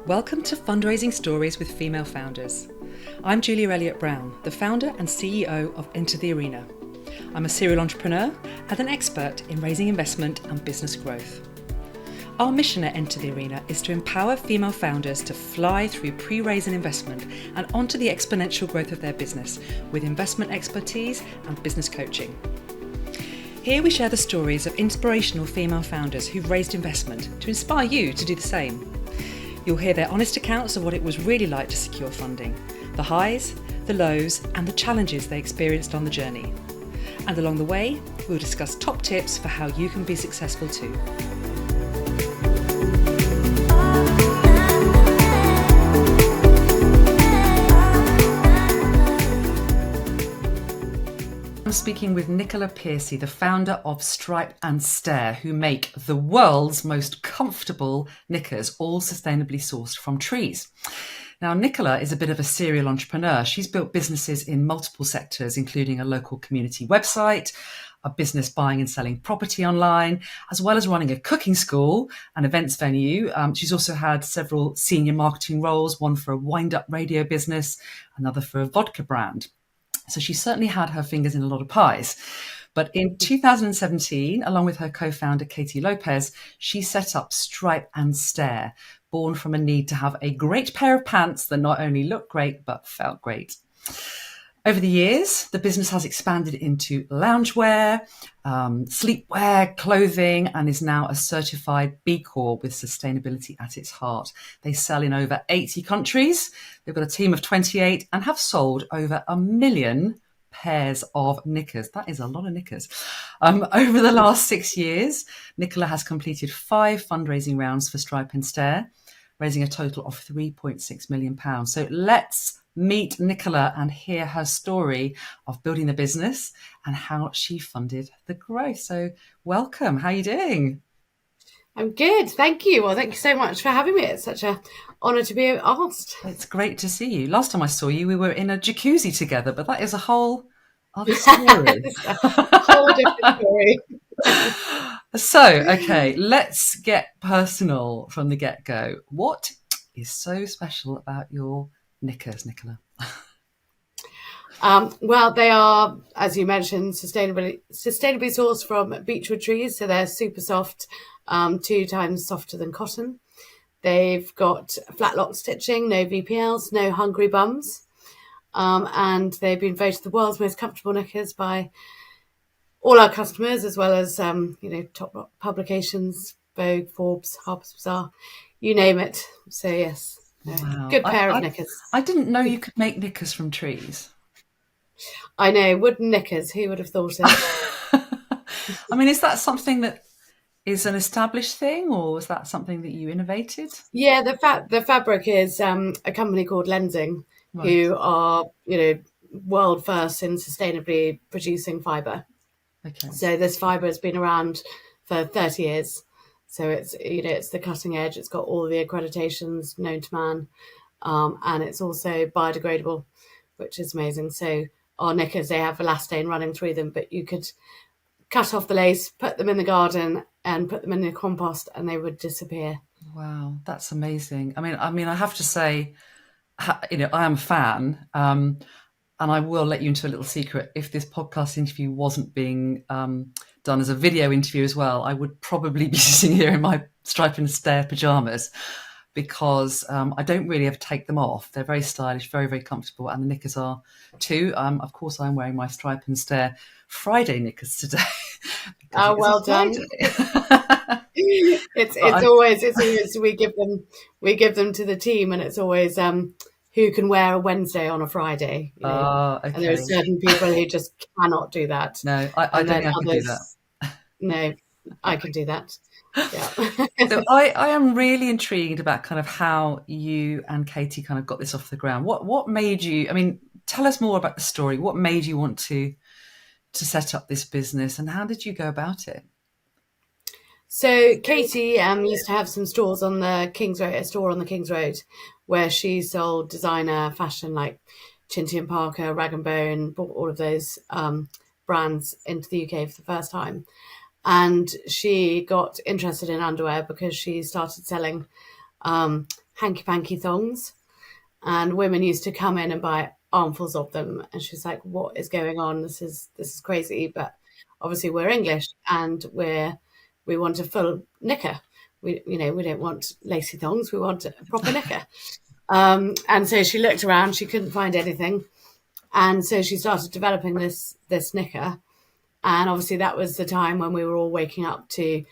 Welcome to Fundraising Stories with Female Founders. I'm Julia Elliott Brown, the founder and CEO of Enter the Arena. I'm a serial entrepreneur and an expert in raising investment and business growth. Our mission at Enter the Arena is to empower female founders to fly through pre-raise and investment and onto the exponential growth of their business with investment expertise and business coaching. Here we share the stories of inspirational female founders who've raised investment to inspire you to do the same. You'll hear their honest accounts of what it was really like to secure funding, the highs, the lows, and the challenges they experienced on the journey. And along the way, we'll discuss top tips for how you can be successful too. I'm speaking with Nicola Piercy, the founder of Stripe and Stare, who make the world's most comfortable knickers, all sustainably sourced from trees. Now, Nicola is a bit of a serial entrepreneur. She's built businesses in multiple sectors, including a local community website, a business buying and selling property online, as well as running a cooking school, an events venue. She's also had several senior marketing roles, one for a wind-up radio business, another for a vodka brand. So she certainly had her fingers in a lot of pies. But in 2017, along with her co-founder, Katie Lopes, she set up Stripe and Stare, born from a need to have a great pair of pants that not only looked great, but felt great. Over the years, the business has expanded into loungewear, sleepwear, clothing, and is now a certified B Corp with sustainability at its heart. They sell in over 80 countries. They've got a team of 28 and have sold over 1 million pairs of knickers. That is a lot of knickers. Over the last 6 years, Nicola has completed 5 fundraising rounds for Stripe and Stare, raising a total of £3.6 million. So let's meet Nicola and hear her story of building the business and how she funded the growth. So welcome. How are you doing? I'm good. Thank you. Well, thank you so much for having me. It's such an honour to be asked. It's great to see you. Last time I saw you, we were in a jacuzzi together, but that is a whole other story. A whole different story. So, okay, let's get personal from the get-go. What is so special about your knickers, Nicola? Well, they are, as you mentioned, sustainably sourced from beechwood trees, so they're super soft, 2 times softer than cotton. They've got flat lock stitching, no VPLs, no hungry bums, and they've been voted the world's most comfortable knickers by all our customers, as well as top publications, Vogue, Forbes, Harper's Bazaar, you name it. So yes. Wow. Good pair of knickers. I didn't know you could make knickers from trees. I know, wooden knickers. Who would have thought it? I mean, is that something that is an established thing, or was that something that you innovated? Yeah, the fabric is a company called Lensing, right, who are world first in sustainably producing fibre. Okay. So this fibre has been around for 30 years. So it's the cutting edge. It's got all the accreditations known to man, and it's also biodegradable, which is amazing. So our knickers, they have elastane running through them, but you could cut off the lace, put them in the garden, and put them in the compost, and they would disappear. Wow, that's amazing. I mean, I have to say, I am a fan, and I will let you into a little secret. If this podcast interview wasn't being done as a video interview as well, I would probably be sitting here in my Stripe and Stare pajamas, because I don't really ever take them off. They're very stylish, very, very comfortable, and the knickers are too. Of course, I'm wearing my Stripe and Stare Friday knickers today. Oh, well done. It's always we give them to the team, and it's always who can wear a Wednesday on a Friday. Okay. And there are certain people who just cannot do that. No, I don't think I can do that. No, I can do that. Yeah. So I am really intrigued about kind of how you and Katie kind of got this off the ground. What made you? I mean, tell us more about the story. What made you want to set up this business, and how did you go about it? So Katie used to have some stores on the King's Road, a store on the King's Road, where she sold designer fashion like Chinty and Parker, Rag and Bone, brought all of those brands into the UK for the first time. And she got interested in underwear because she started selling hanky-panky thongs, and women used to come in and buy armfuls of them. And she's like, "What is going on? This is crazy." But obviously, we're English, and we want a full knicker. We don't want lacy thongs. We want a proper knicker. And so she looked around. She couldn't find anything, and so she started developing this knicker. And obviously, that was the time when we were all waking up to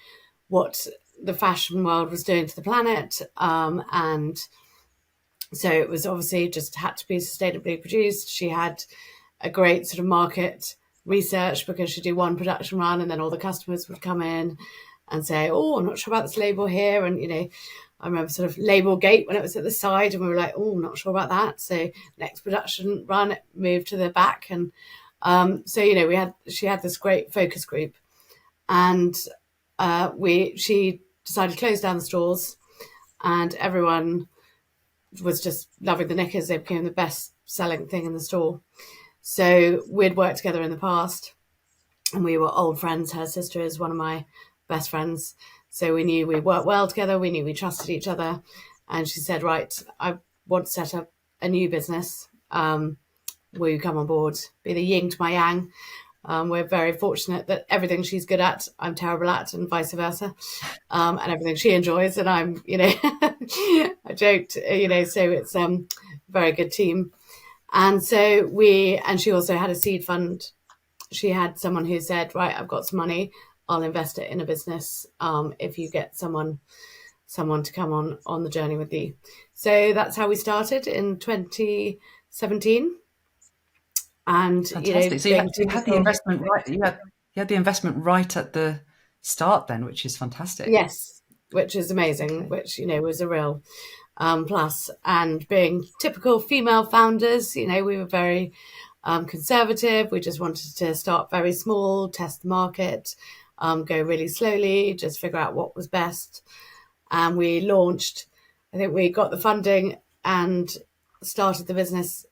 what the fashion world was doing to the planet. And so it was obviously just had to be sustainably produced. She had a great sort of market research, because she'd do one production run and then all the customers would come in and say, "Oh, I'm not sure about this label here." And, I remember sort of label gate when it was at the side, and we were like, "Oh, I'm not sure about that." So next production run, it moved to the back. And so, she had this great focus group, and she decided to close down the stores, and everyone was just loving the knickers. They became the best selling thing in the store. So we'd worked together in the past, and we were old friends. Her sister is one of my best friends. So we knew we worked well together. We knew we trusted each other. And she said, "Right, I want to set up a new business. Will you come on board? Be the yin to my yang." We're very fortunate that everything she's good at, I'm terrible at, and vice versa. And everything she enjoys, and I'm, I joked, so it's a very good team. And so and she also had a seed fund. She had someone who said, "Right, I've got some money. I'll invest it in a business if you get someone to come on the journey with you." So that's how we started in 2017. And fantastic. So you had the investment right. You had the investment right at the start then, which is fantastic. Yes, which is amazing. Okay. Which was a real plus. And being typical female founders, we were very conservative. We just wanted to start very small, test the market, go really slowly, just figure out what was best. And we launched. I think we got the funding and started the business,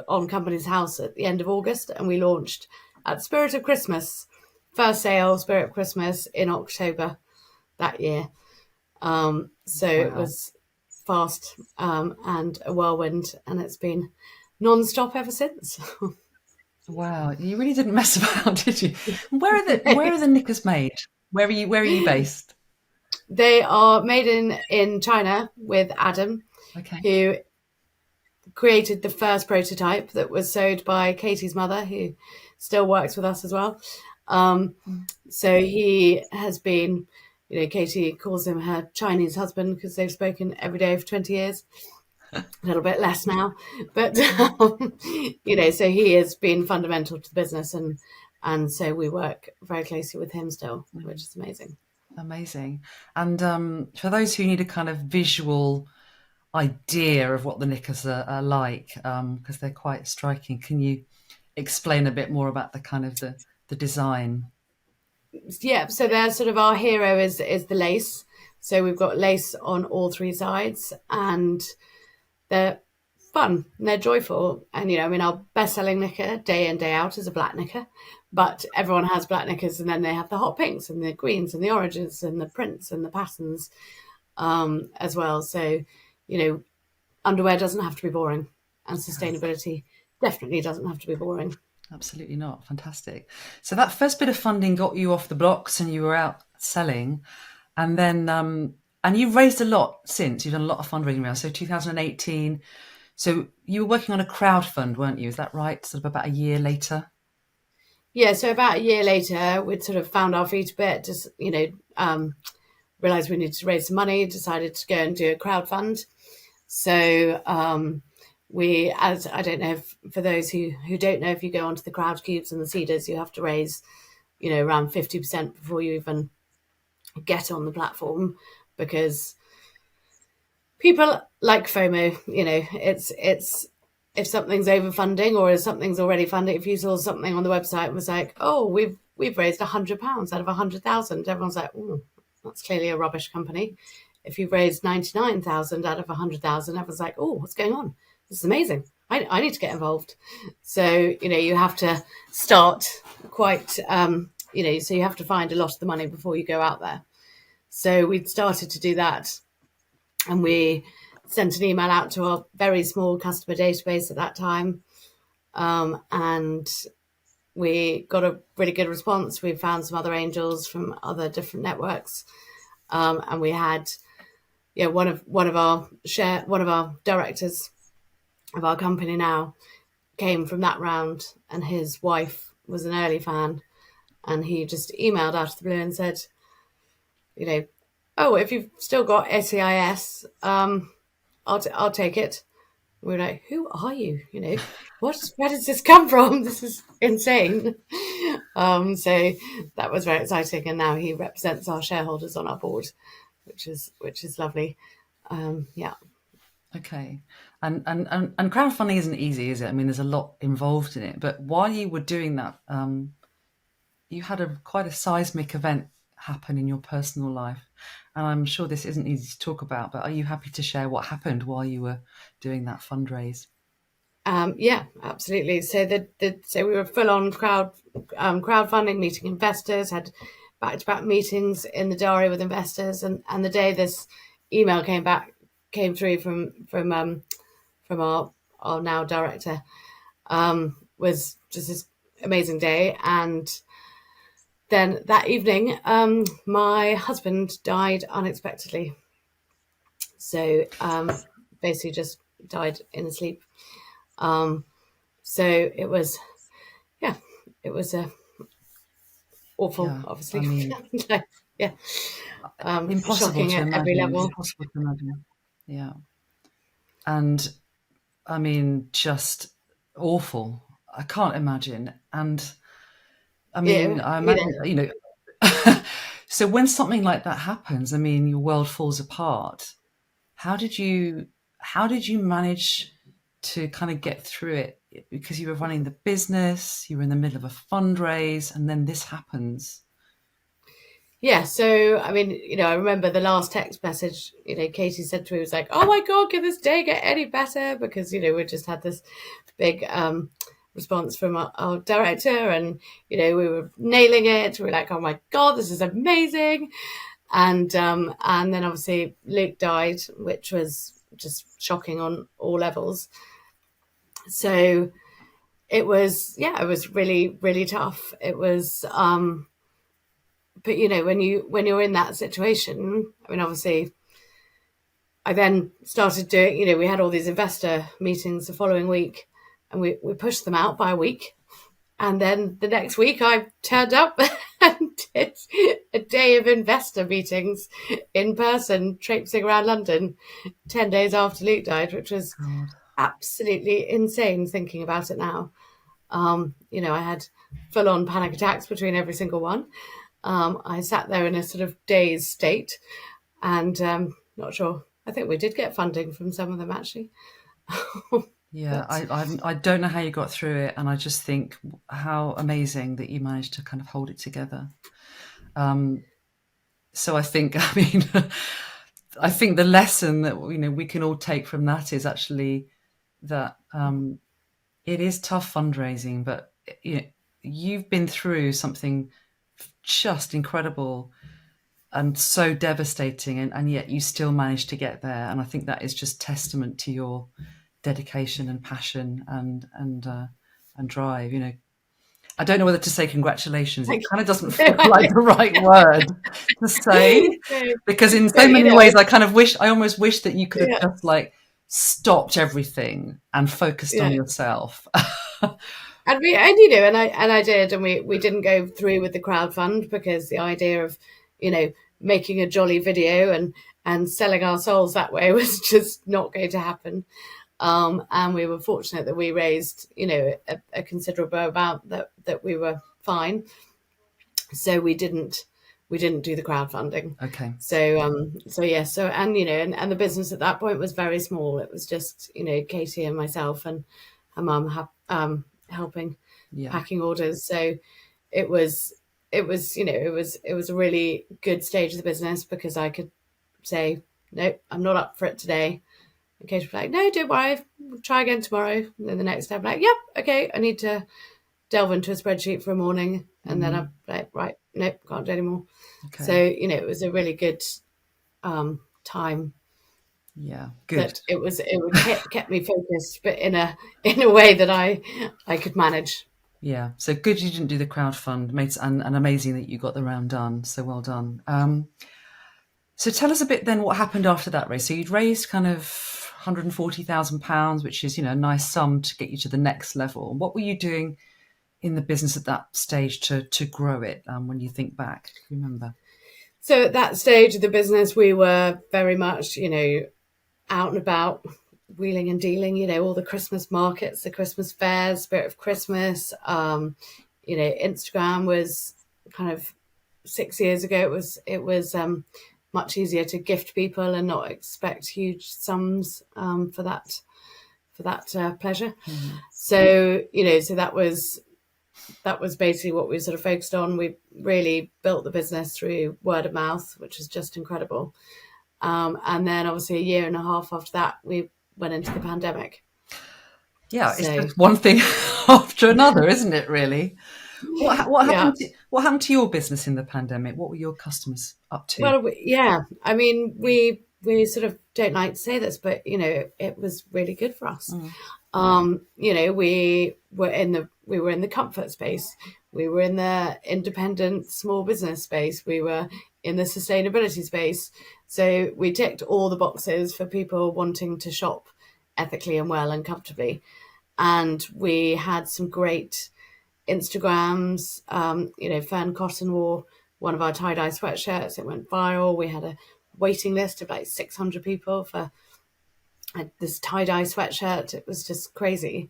on Company's House at the end of August, and we launched at Spirit of Christmas. First sale, Spirit of Christmas, in October that year. So wow. It was fast and a whirlwind, and it's been non-stop ever since. Wow, you really didn't mess about, did you? Where are the knickers made? Where are you based? They are made in China with Adam, who created the first prototype that was sewed by Katie's mother, who still works with us as well. So he has been, Katie calls him her Chinese husband because they've spoken every day for 20 years. A little bit less now, but so he has been fundamental to the business, and so we work very closely with him still, which is amazing. And for those who need a kind of visual idea of what the knickers are like, because they're quite striking, can you explain a bit more about the kind of the design? Yeah, so they're sort of, our hero is the lace. So we've got lace on all three sides, and they're fun and they're joyful. And, our best-selling knicker day in, day out is a black knicker, but everyone has black knickers, and then they have the hot pinks and the greens and the oranges and the prints and the patterns as well. So, underwear doesn't have to be boring, and sustainability definitely doesn't have to be boring. Absolutely not. Fantastic. So that first bit of funding got you off the blocks and you were out selling, and then and you've raised a lot since. You've done a lot of fundraising around. So 2018. So you were working on a crowdfund, weren't you? Is that right? Sort of about a year later? Yeah. So about a year later, we'd sort of found our feet a bit, just, realized we needed to raise some money, decided to go and do a crowdfund. So I don't know for those who don't know, if you go onto the crowd cubes and the seeders, you have to raise, around 50% before you even get on the platform, because people like FOMO. It's if something's overfunding or if something's already funded. If you saw something on the website and was like, "Oh, we've raised £100 out of 100,000," everyone's like, "Oh, that's clearly a rubbish company." If you've raised 99,000 out of 100,000, everyone's like, "Oh, what's going on? This is amazing. I need to get involved." So, you have to start quite, so you have to find a lot of the money before you go out there. So we'd started to do that, and we sent an email out to our very small customer database at that time, and we got a really good response. We found some other angels from other different networks, and we had one of our directors of our company now came from that round, and his wife was an early fan, and he just emailed out of the blue and said, oh, if you've still got SEIS, I'll take it. We were like, who are you? Where does this come from? This is insane. So that was very exciting, and now he represents our shareholders on our board, which is lovely. Yeah. Okay. And crowdfunding isn't easy, is it? I mean, there's a lot involved in it. But while you were doing that, you had quite a seismic event happen in your personal life. And I'm sure this isn't easy to talk about, but are you happy to share what happened while you were doing that fundraise? Yeah, absolutely. So so we were full on crowdfunding, meeting investors, had back-to-back meetings in the diary with investors, and the day this email came through from our now director, was just this amazing day. And then that evening, my husband died unexpectedly. So basically just died in his sleep. So it was awful, obviously. I mean, yeah. Impossible shocking to at imagine. every level. Impossible to imagine. Yeah. And I mean, just awful. I can't imagine. And I mean, I imagine, so when something like that happens, I mean, your world falls apart. How did you manage to kind of get through it? Because you were running the business, you were in the middle of a fundraise, and then this happens. Yeah, so I mean, I remember the last text message, Katie said to me, was like, oh my God, can this day get any better? Because, we just had this big response from our director, and, we were nailing it. We were like, oh my God, this is amazing. And then obviously Luke died, which was just shocking on all levels. So it was really, really tough. It was, but when you're in that situation, I mean, obviously I then started doing, we had all these investor meetings the following week, and we pushed them out by a week. And then the next week I turned up and did a day of investor meetings in person, traipsing around London 10 days after Luke died, which was absolutely insane thinking about it now. I had full-on panic attacks between every single one. I sat there in a sort of dazed state, and not sure. I think we did get funding from some of them, actually. Yeah, I don't know how you got through it, and I just think how amazing that you managed to kind of hold it together. So I think, I mean, I think the lesson that we can all take from that is actually that it is tough fundraising, but you've been through something just incredible and so devastating, and yet you still managed to get there. And I think that is just testament to your dedication and passion and drive. I don't know whether to say congratulations. It kind of doesn't feel like the right word to say, because in so many ways I almost wish that you could have just like stopped everything and focused on yourself. And I did, and we didn't go through with the crowdfund because the idea of, making a jolly video and selling our souls that way was just not going to happen. And we were fortunate that we raised, a considerable amount that we were fine. So we didn't do the crowdfunding. Okay. And the business at that point was very small. It was just, Katie and myself and her mum helping packing orders. So it was a really good stage of the business because I could say, no, I'm not up for it today. And Katie was like, no, don't worry, we'll try again tomorrow. And then the next day I'm like, yep, okay, I need to delve into a spreadsheet for a morning. And then I'm like, right, nope, can't do anymore. Okay. So, it was a really good time Yeah, good. It kept me focused, but in a way that I could manage. Yeah, so good you didn't do the crowdfund, and amazing that you got the round done. So well done. So tell us a bit then what happened after that raise. So you'd raised kind of £140,000, which is, a nice sum to get you to the next level. What were you doing in the business at that stage to grow it, when you think back? Do you remember? So at that stage of the business, we were very much, out and about, wheeling and dealing, all the Christmas markets, the Christmas fairs, Spirit of Christmas. Instagram was kind of 6 years ago. It was much easier to gift people and not expect huge sums for that pleasure. Mm-hmm. So so that was basically what we sort of focused on. We really built the business through word of mouth, which was just incredible. And then obviously a year and a half after that, we went into the pandemic. Yeah, so, it's just one thing after another, isn't it, really? What happened? Yeah. What happened to your business in the pandemic? What were your customers up to? Well, I mean, we sort of don't like to say this, but it was really good for us. We were in the comfort space. We were in the independent small business space. We were in the sustainability space. So we ticked all the boxes for people wanting to shop ethically and well and comfortably. And we had some great Instagrams. Fern Cotton wore one of our tie-dye sweatshirts. It went viral. We had a waiting list of like 600 people for this tie-dye sweatshirt. It was just crazy.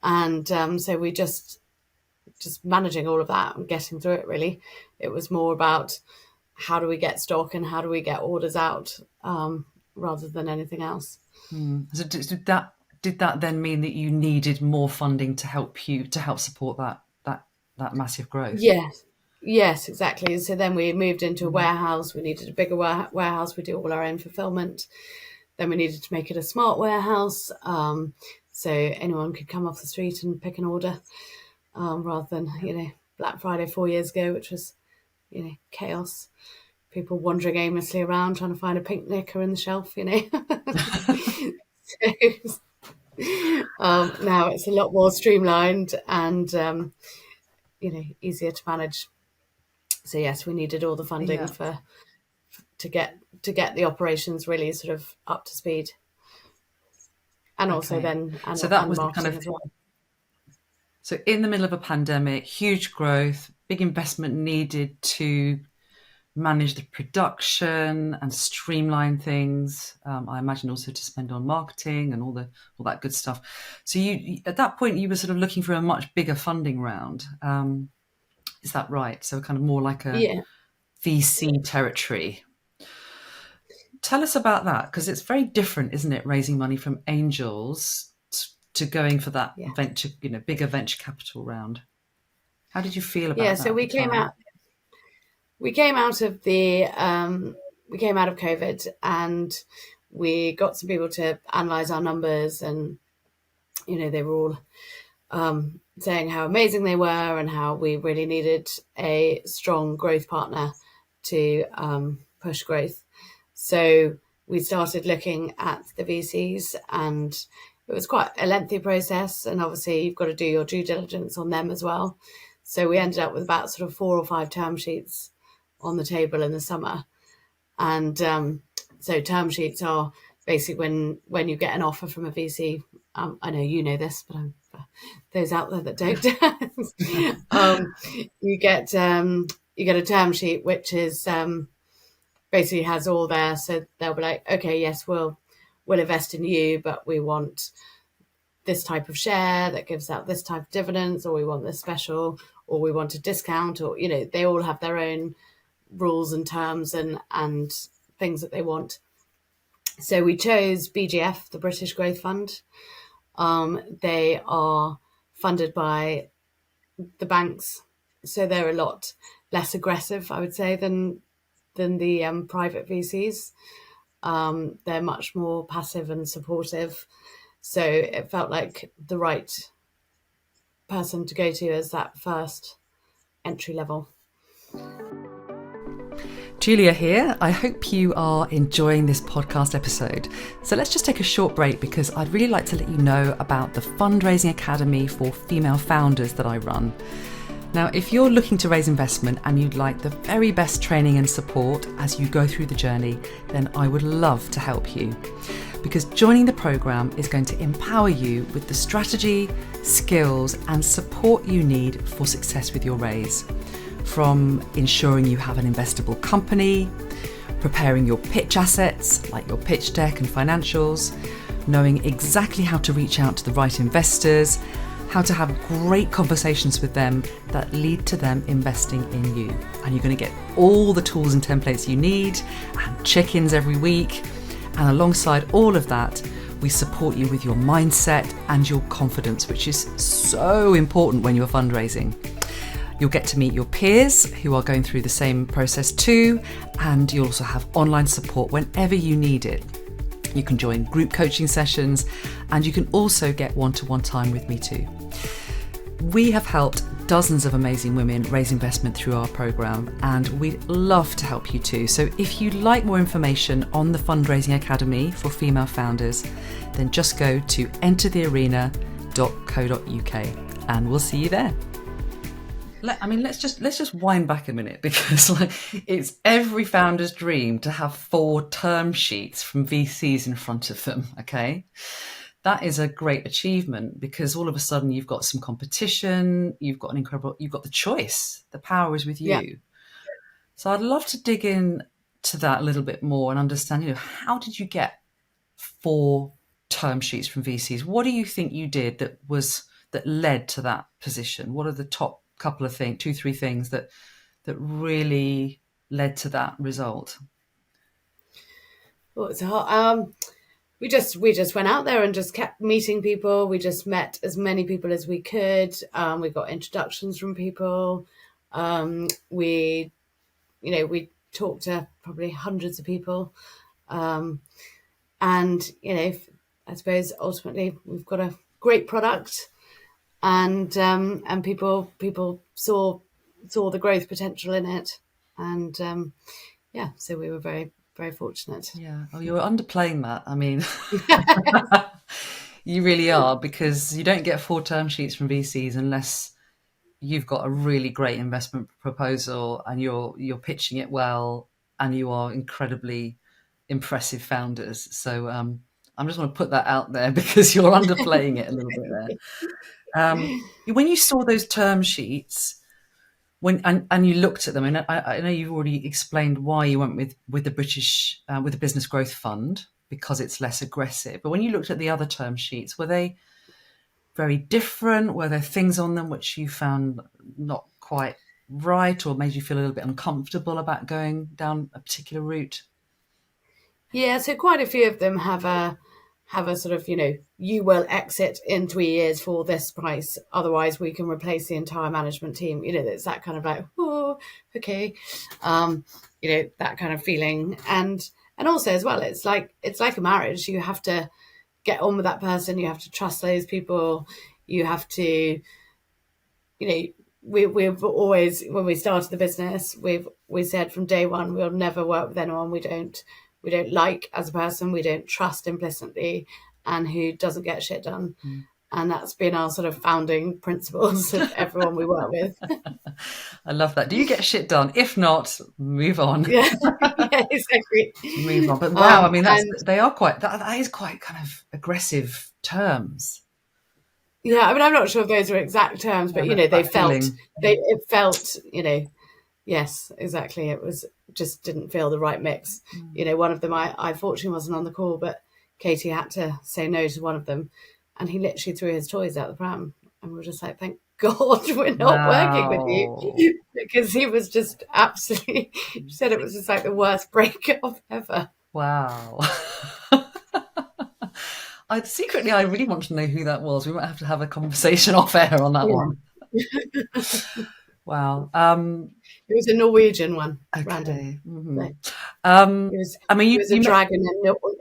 And so we just managing all of that and getting through it, really. It was more about how do we get stock and how do we get orders out, rather than anything else. So did that then mean that you needed more funding to help support that massive growth? Yes, exactly. So then we moved into a warehouse. We needed a bigger warehouse. We do all our own fulfillment. Then we needed to make it a smart warehouse, so anyone could come off the street and pick an order, rather than Black Friday 4 years ago, which was chaos. People wandering aimlessly around trying to find a pink knicker in the shelf. Now it's a lot more streamlined and easier to manage. So yes, we needed all the funding to get the operations really sort of up to speed, and also then so that was kind of as well. So in the middle of a pandemic, huge growth, big investment needed to manage the production and streamline things. I imagine also to spend on marketing and all that good stuff. So you at that point you were sort of looking for a much bigger funding round. Is that right? So kind of more like a VC territory. Tell us about that, because it's very different, isn't it? Raising money from angels to going for that venture, bigger venture capital round. How did you feel about that? Yeah, so we came out of COVID, and we got some people to analyze our numbers, and they were all saying how amazing they were and how we really needed a strong growth partner to push growth. So we started looking at the VCs, and it was quite a lengthy process. And obviously you've got to do your due diligence on them as well. So we ended up with about sort of 4 or 5 term sheets on the table in the summer. And so term sheets are basically when you get an offer from a VC. I know you know this, but for those out there that don't, you get a term sheet which is basically has all there. So they'll be like, okay, yes, we'll invest in you, but we want this type of share that gives out this type of dividends, or we want this special, or we want a discount, or they all have their own rules and terms and things that they want. So we chose BGF, the British Growth Fund. They are funded by the banks, so they're a lot less aggressive, I would say, than the private VCs. They're much more passive and supportive. So it felt like the right person to go to as that first entry level. Julia here. I hope you are enjoying this podcast episode. So let's just take a short break because I'd really like to let you know about the Fundraising Academy for female founders that I run. Now, if you're looking to raise investment and you'd like the very best training and support as you go through the journey, then I would love to help you. Because joining the programme is going to empower you with the strategy, skills and support you need for success with your raise. From ensuring you have an investable company, preparing your pitch assets like your pitch deck and financials, knowing exactly how to reach out to the right investors, how to have great conversations with them that lead to them investing in you. And you're going to get all the tools and templates you need and check-ins every week. And alongside all of that, we support you with your mindset and your confidence, which is so important when you're fundraising. You'll get to meet your peers who are going through the same process too, and you'll also have online support whenever you need it. You can join group coaching sessions, and you can also get one-to-one time with me too. We have helped dozens of amazing women raise investment through our programme, and we'd love to help you too. So if you'd like more information on the Fundraising Academy for female founders, then just go to enterthearena.co.uk and we'll see you there. Let's just wind back a minute, because it's every founder's dream to have 4 term sheets from VCs in front of them. Okay, that is a great achievement, because all of a sudden you've got some competition, you've got the choice. The power is with you. Yeah. So I'd love to dig in to that a little bit more and understand, how did you get 4 term sheets from VCs? What do you think you did that led to that position? What are the top couple of things, 2-3 things that really led to that result? Well, it's hard. We just went out there and just kept meeting people. We just met as many people as we could. We got introductions from people. We talked to probably hundreds of people. And, I suppose ultimately we've got a great product, and people saw the growth potential in it. And, so we were very, very fortunate. Yeah. Oh, you were underplaying that. You really are, because you don't get 4 term sheets from VCs unless you've got a really great investment proposal and you're pitching it well and you are incredibly impressive founders. So I'm just going to put that out there, because you're underplaying it a little bit there. When you saw those term sheets, and you looked at them, and I know you've already explained why you went with the British with the Business Growth Fund, because it's less aggressive. But when you looked at the other term sheets, were they very different? Were there things on them which you found not quite right, or made you feel a little bit uncomfortable about going down a particular route? Yeah, so quite a few of them have a sort of, you will exit in 3 years for this price, otherwise we can replace the entire management team. It's that kind of like, oh, okay, that kind of feeling. And also as well, it's like a marriage. You have to get on with that person. You have to trust those people. You have to, we've always, when we started the business, we said from day one, we'll never work with anyone we don't like as a person, we don't trust implicitly, and who doesn't get shit done. And that's been our sort of founding principles of everyone we work with. I love that. Do you get shit done? If not, move on. Yeah, exactly. Move on. But wow, they are quite, that is quite kind of aggressive terms. Yeah, I'm not sure if those are exact terms, but it felt, yes, exactly. It just didn't feel the right mix. One of them, I fortunately wasn't on the call, but Katie had to say no to one of them, and he literally threw his toys out the pram, and we were just like, thank God we're not working with you, because he was just absolutely said it was just like the worst breakup ever. Wow. I really want to know who that was. We might have to have a conversation off air on that one. Wow. It was a Norwegian one. Okay. Mm-hmm. It was a dragon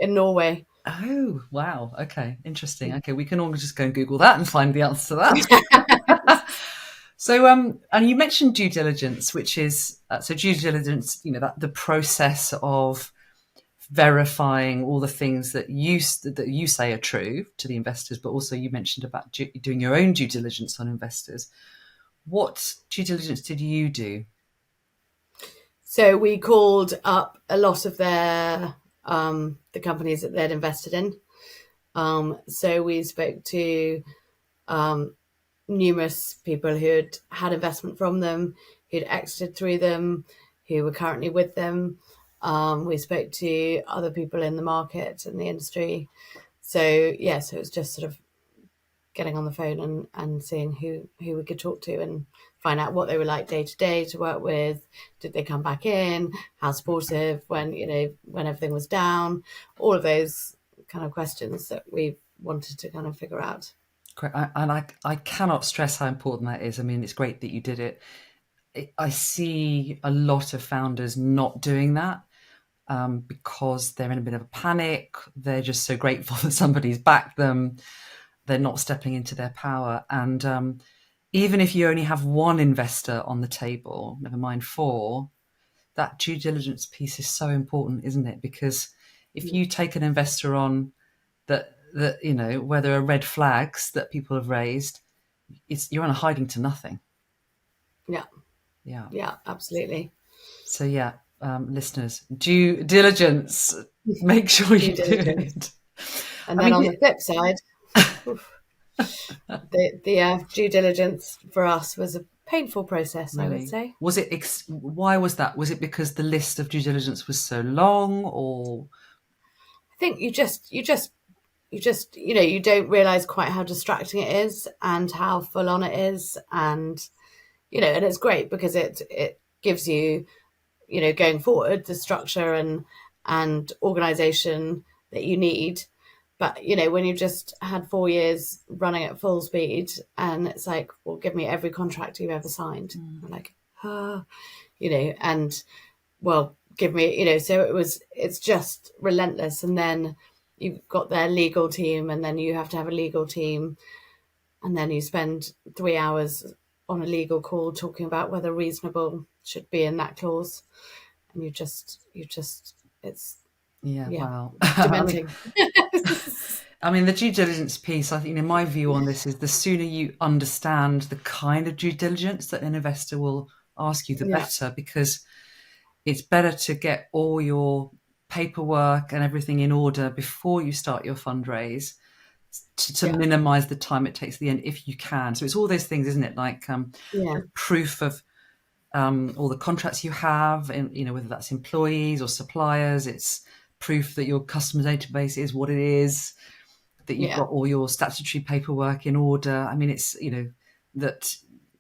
in Norway. Oh, wow. Okay. Interesting. Okay. We can all just go and Google that and find the answer to that. So, and you mentioned due diligence, which is so due diligence. That the process of verifying all the things that you say are true to the investors, but also you mentioned about doing your own due diligence on investors. What due diligence did you do? So we called up a lot of the companies that they'd invested in. So we spoke to numerous people who had investment from them, who'd exited through them, who were currently with them. We spoke to other people in the market and the industry. So it was just sort of getting on the phone and seeing who we could talk to and find out what they were like day to day to work with. Did they come back in? How supportive when everything was down? All of those kind of questions that we wanted to kind of figure out. And I cannot stress how important that is. I mean, it's great that you did it. I see a lot of founders not doing that because they're in a bit of a panic. They're just so grateful that somebody's backed them. They're not stepping into their power. And even if you only have one investor on the table, never mind four, that due diligence piece is so important, isn't it? Because if you take an investor on that where there are red flags that people have raised, you're on a hiding to nothing. Yeah, absolutely. So listeners, due diligence, make sure you do it. And then on the flip side, the due diligence for us was a painful process, really? I would say. Was it? Why was that? Was it because the list of due diligence was so long, or? I think you don't realize quite how distracting it is and how full on it is, and and it's great because it gives you, going forward, the structure and organization that you need. But, when you've just had 4 years running at full speed and it's like, well, give me every contract you've ever signed. I'm like, and well, give me, so it's just relentless. And then you've got their legal team and then you have to have a legal team. And then you spend 3 hours on a legal call talking about whether reasonable should be in that clause. And it's wow, dementing. I mean, the due diligence piece, I think, my view on this is the sooner you understand the kind of due diligence that an investor will ask you, the better, because it's better to get all your paperwork and everything in order before you start your fundraise to minimize the time it takes at the end if you can. So it's all those things, isn't it? Like proof of all the contracts you have, and whether that's employees or suppliers. It's proof that your customer database is what it is, that you've got all your statutory paperwork in order. I mean, it's that.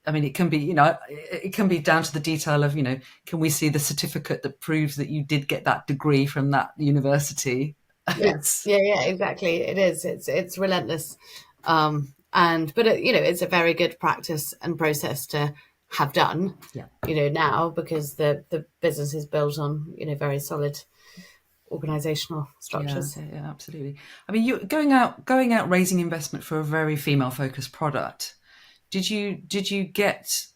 I mean, it can be it can be down to the detail of can we see the certificate that proves that you did get that degree from that university? Yeah, exactly. It is. It's relentless, but it's a very good practice and process to have done. Now, because the business is built on very solid organizational structures. Yeah, absolutely. I mean, you going out raising investment for a very female focused product. Did you get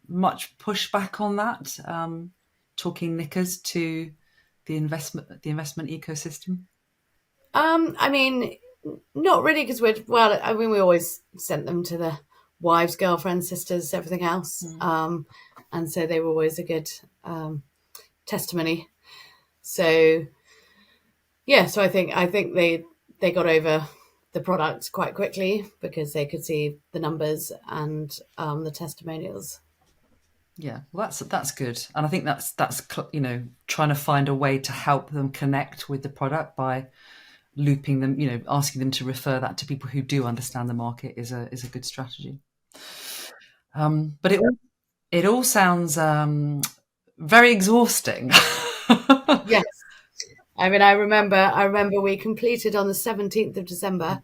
much pushback on that? Talking knickers to the investment ecosystem. I mean, not really, because we always sent them to the wives, girlfriends, sisters, everything else, and so they were always a good testimony. So so I think they got over the product quite quickly because they could see the numbers and the testimonials. Yeah, well, that's good, and I think that's trying to find a way to help them connect with the product by looping them, asking them to refer that to people who do understand the market is a good strategy. But it all sounds very exhausting. Yes, I mean, I remember we completed on the 17th of December,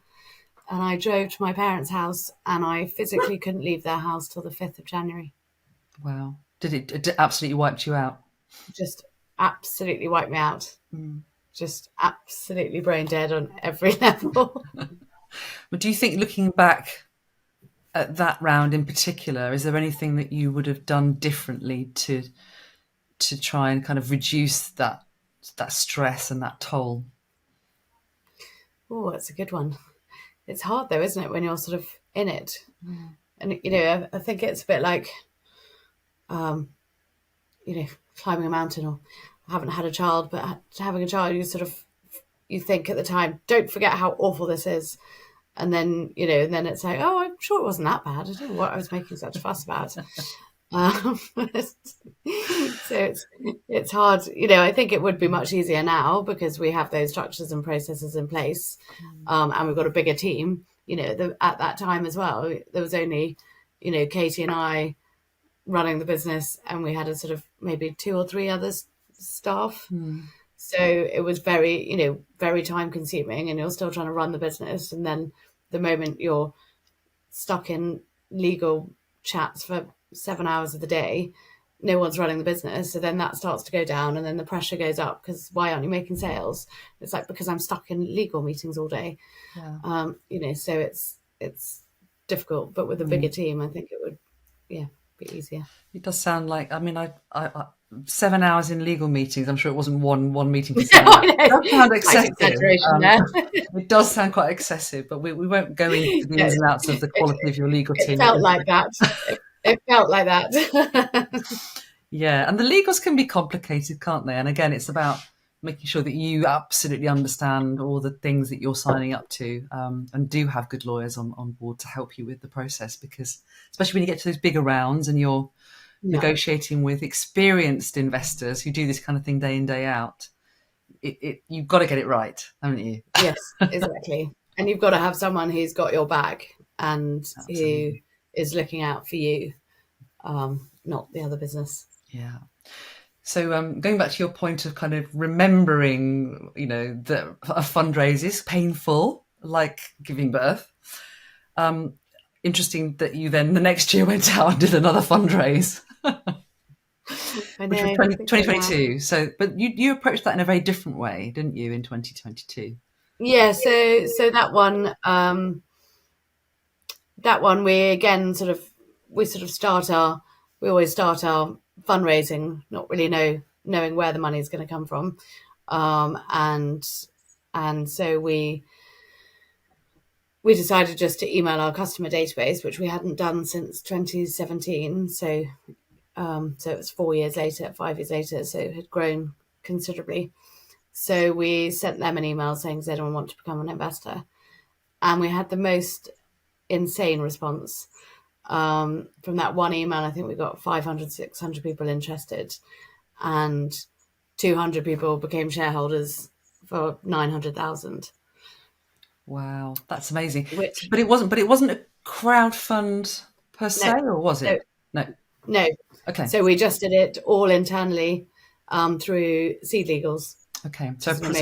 and I drove to my parents' house, and I physically couldn't leave their house till the 5th of January. Wow, did it absolutely wiped you out? Just absolutely wiped me out. Just absolutely brain dead on every level. But do you think, looking back, at that round in particular, is there anything that you would have done differently to try and kind of reduce that stress and that toll? Oh, that's a good one. It's hard though, isn't it, when you're sort of in it? And I think it's a bit like climbing a mountain, or I haven't had a child, but having a child, you think at the time, don't forget how awful this is. And then, and then it's like, oh, I'm sure it wasn't that bad. I don't know what I was making such a fuss about. So it's hard. I think it would be much easier now because we have those structures and processes in place, and we've got a bigger team. At that time as well, there was only, Katie and I running the business, and we had a sort of maybe 2 or 3 other staff. So it was very, very time consuming, and you're still trying to run the business. And then the moment you're stuck in legal chats for 7 hours of the day, no one's running the business. So then that starts to go down, and then the pressure goes up because why aren't you making sales? It's like, because I'm stuck in legal meetings all day. Yeah. So it's difficult, but with a bigger team, I think it would, be easier. It does sound like, I 7 hours in legal meetings. I'm sure it wasn't one meeting for 7 hours. It does sound excessive. It does sound quite excessive, but we won't go into the ins and outs of the quality of your legal team. It felt like that. It felt like that. Yeah, and the legals can be complicated, can't they? And again, it's about making sure that you absolutely understand all the things that you're signing up to, and do have good lawyers on board to help you with the process, because especially when you get to those bigger rounds and you're negotiating with experienced investors who do this kind of thing day in, day out, you've got to get it right, haven't you? Yes, exactly. And you've got to have someone who's got your back and who is looking out for you, not the other business. Yeah. So going back to your point of kind of remembering, that a fundraise is painful, like giving birth. Interesting that you then the next year went out and did another fundraise, which was 2022. So, but you approached that in a very different way, didn't you, in 2022? Yeah. So that one we again we always start our fundraising not really knowing where the money is going to come from, and so we decided just to email our customer database, which we hadn't done since 2017. So it was 5 years later, so it had grown considerably. So we sent them an email saying, does anyone want to become an investor? And we had the most insane response. From that one email, I think we got 500, 600 people interested, and 200 people became shareholders for 900,000. Wow, that's amazing. But it wasn't a crowdfund per se, or was it? No. Okay. So we just did it all internally through Seed Legals. Okay, so like a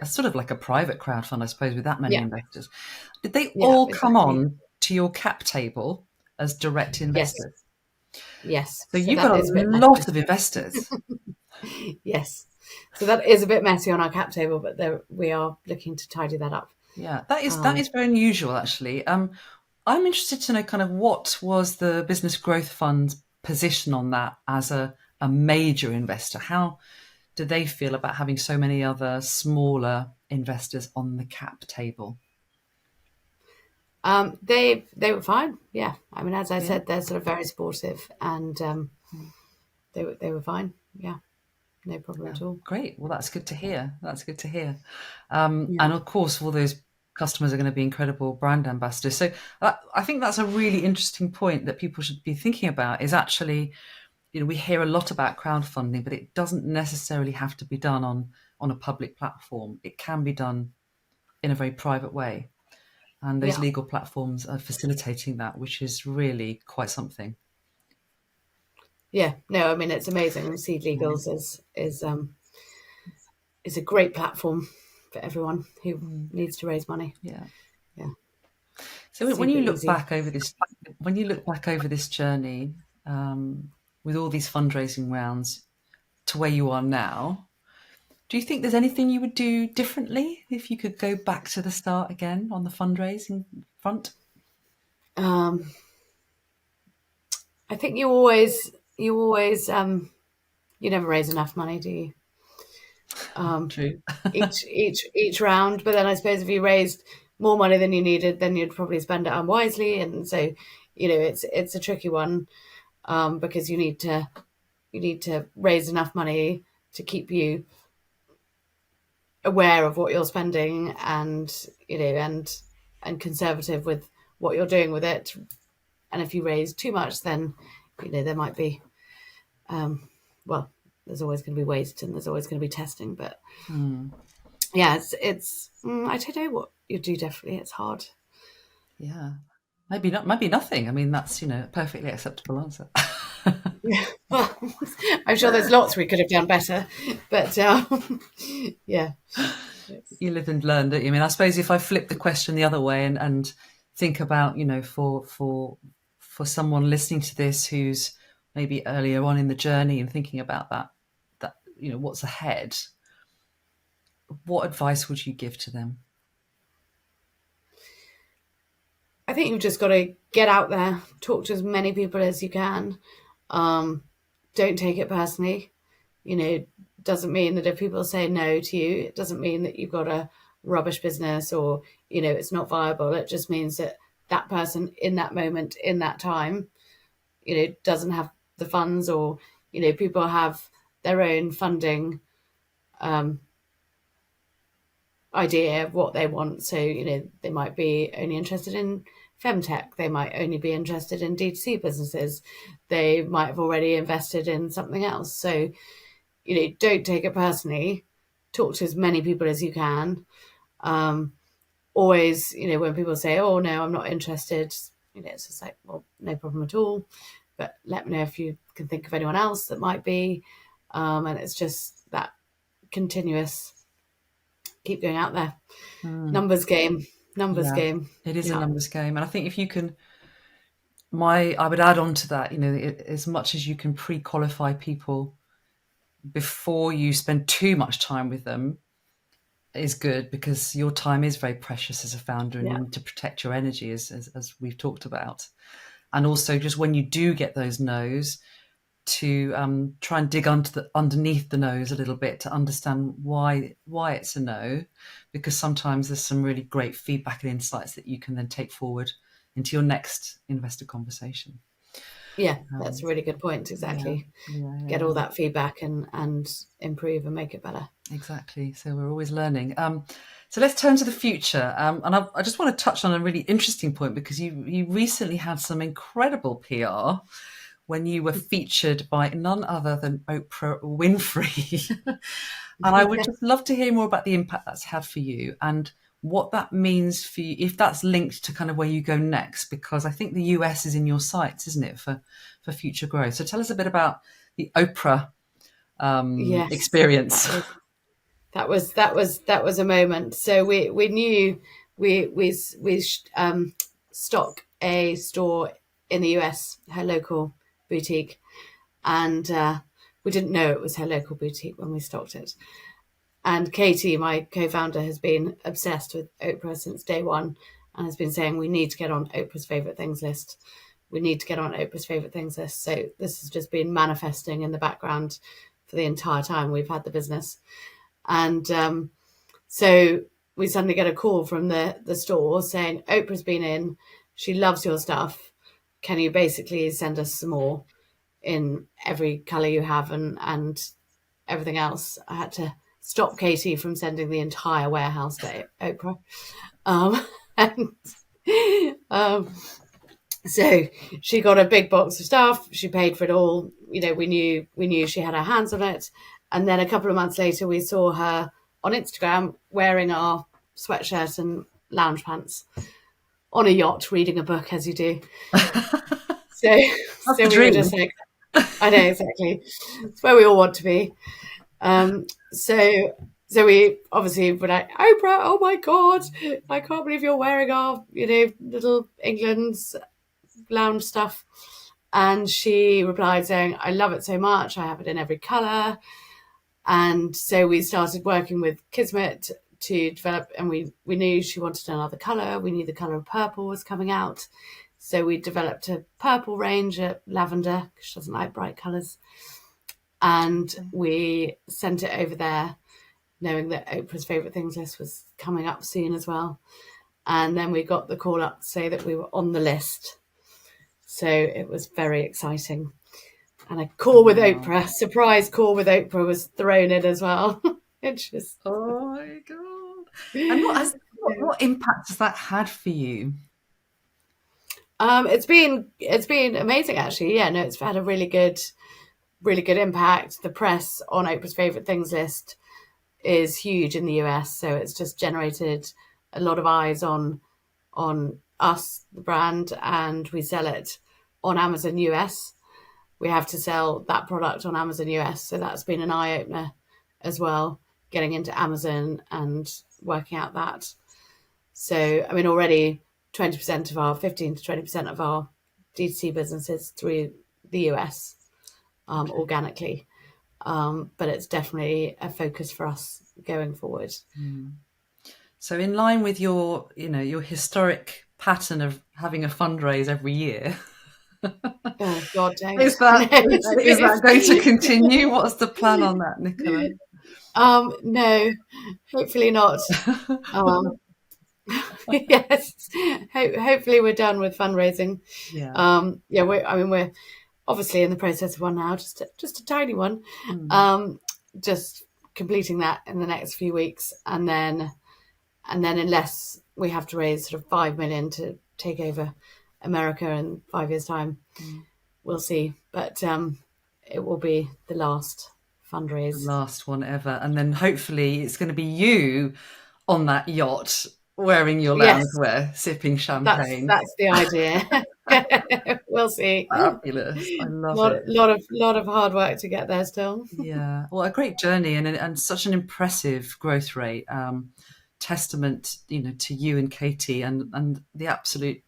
sort of like a private crowdfund, I suppose, with that many investors. Did they all come on to your cap table as direct investors? Yes. So you've got a lot of investors. Yes. So that is a bit messy on our cap table, but we are looking to tidy that up. Yeah, that is very unusual, actually. I'm interested to know kind of what was the Business Growth Fund's position on that as a major investor. How do they feel about having so many other smaller investors on the cap table? They were fine. Yeah, I mean, as I said, they're sort of very supportive, and they were fine. Yeah, no problem at all. Great. Well, that's good to hear. And of course, all those customers are going to be incredible brand ambassadors. So I think that's a really interesting point that people should be thinking about. Is actually, we hear a lot about crowdfunding, but it doesn't necessarily have to be done on a public platform. It can be done in a very private way. And those legal platforms are facilitating that, which is really quite something. Yeah, no, I mean, it's amazing. Seed Legals is a great platform for everyone who needs to raise money. Yeah. So Super when you look easy. back over this journey, with all these fundraising rounds to where you are now, do you think there's anything you would do differently if you could go back to the start again on the fundraising front? I think you always you never raise enough money, do you? True. each round, but then I suppose if you raised more money than you needed, then you'd probably spend it unwisely, and so it's a tricky one, because you need to raise enough money to keep you aware of what you're spending, and and conservative with what you're doing with it. And if you raise too much, then there might be well, there's always going to be waste and there's always going to be testing, but yeah, it's I don't know what you do. Definitely, it's hard. Yeah, maybe nothing. I mean, that's a perfectly acceptable answer. Well, I'm sure there's lots we could have done better, but yeah. You live and learn, don't you? I mean, I suppose if I flip the question the other way and think about, for someone listening to this who's maybe earlier on in the journey and thinking about that what's ahead, what advice would you give to them? I think you've just got to get out there, talk to as many people as you can. Don't take it personally. Doesn't mean that if people say no to you, it doesn't mean that you've got a rubbish business or, it's not viable. It just means that that person in that moment, in that time, doesn't have the funds, or, people have their own funding idea of what they want. So, they might be only interested in femtech. They might only be interested in D2C businesses. They might have already invested in something else. So, don't take it personally. Talk to as many people as you can. Always, when people say, "Oh no, I'm not interested," it's just like, well, no problem at all. But let me know if you can think of anyone else that might be. And it's just that continuous, keep going out there. Numbers game. It is a numbers game. And I think if you can, I would add on to that, as much as you can pre-qualify people before you spend too much time with them is good, because your time is very precious as a founder, and you need to protect your energy as we've talked about. And also, just when you do get those no's, to try and dig underneath the nose a little bit to understand why it's a no, because sometimes there's some really great feedback and insights that you can then take forward into your next investor conversation. Yeah, that's a really good point. Exactly. Get all that feedback and improve and make it better. Exactly. So we're always learning. So let's turn to the future. And I just want to touch on a really interesting point, because you recently had some incredible PR when you were featured by none other than Oprah Winfrey. And I would just love to hear more about the impact that's had for you and what that means for you, if that's linked to kind of where you go next, because I think the US is in your sights, isn't it, for future growth. So tell us a bit about the Oprah experience. That was a moment. So we knew we stock a store in the US, her local boutique, and we didn't know it was her local boutique when we stocked it. And Katie, my co-founder, has been obsessed with Oprah since day one, and has been saying, we need to get on Oprah's favorite things list. We need to get on Oprah's favorite things list. So this has just been manifesting in the background for the entire time we've had the business. And so we suddenly get a call from the store saying, Oprah's been in, she loves your stuff. Can you basically send us some more in every colour you have and everything else? I had to stop Katie from sending the entire warehouse to Oprah. So she got a big box of stuff. She paid for it all. We knew she had her hands on it. And then a couple of months later, we saw her on Instagram wearing our sweatshirt and lounge pants on a yacht, reading a book, as you do. So we were just like, I know, exactly. It's where we all want to be. So we obviously were like, Oprah, oh my God, I can't believe you're wearing our, little England's lounge stuff. And she replied saying, I love it so much. I have it in every colour. And so we started working with Kismet to develop, and we knew she wanted another colour. We knew the colour of purple was coming out. So we developed a purple range, a lavender, because she doesn't like bright colours. And we sent it over there, knowing that Oprah's favourite things list was coming up soon as well. And then we got the call up to say that we were on the list. So it was very exciting. And a call with Oprah, surprise call with Oprah, was thrown in as well. It's just... Oh my God. And what impact has that had for you? It's been amazing, actually. Yeah, no, it's had a really good impact. The press on Oprah's favourite things list is huge in the US, so it's just generated a lot of eyes on us, the brand, and we sell it on Amazon US. We have to sell that product on Amazon US, so that's been an eye-opener as well, getting into Amazon and working out that. So, I mean, already 15 to 20% of our D2C business is through the US, organically. But it's definitely a focus for us going forward. So in line with your historic pattern of having a fundraise every year, oh God, don't. Is that going to continue? What's the plan on that, Nicola? No, hopefully not. Yes, hopefully we're done with fundraising. Yeah. We're obviously in the process of one now, just a tiny one. Just completing that in the next few weeks, and then unless we have to raise sort of 5 million to take over America in 5 years' time, we'll see. But it will be the last fundraise, the last one ever, and then hopefully it's going to be you on that yacht wearing your loungewear, sipping champagne. That's the idea. We'll see. Fabulous! I love it. Lot of hard work to get there still. Yeah, well, a great journey and such an impressive growth rate. Testament, to you and Katie and the absolute,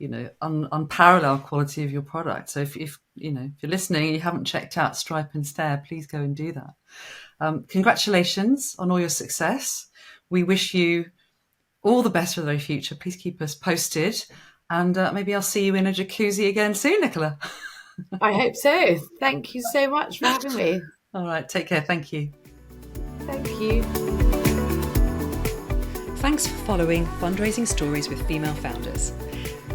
unparalleled quality of your product. So if you're listening and you haven't checked out Stripe and Stare, please go and do that. Congratulations on all your success. We wish you all the best for the very future. Please keep us posted, and maybe I'll see you in a jacuzzi again soon, Nicola. I hope so. Thank you so much for having me. All right, take care. Thank you. Thank you. Thanks for following Fundraising Stories with Female Founders.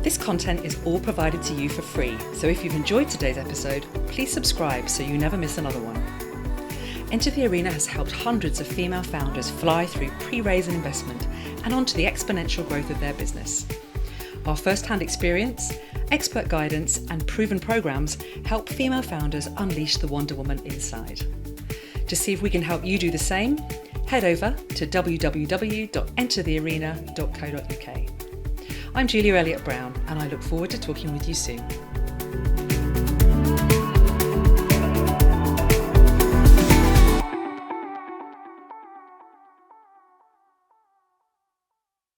This content is all provided to you for free, so if you've enjoyed today's episode, please subscribe so you never miss another one. Enter the Arena has helped hundreds of female founders fly through pre-raise and investment and onto the exponential growth of their business. Our first-hand experience, expert guidance, and proven programs help female founders unleash the Wonder Woman inside. To see if we can help you do the same, head over to www.enterthearena.co.uk. I'm Julia Elliott Brown, and I look forward to talking with you soon.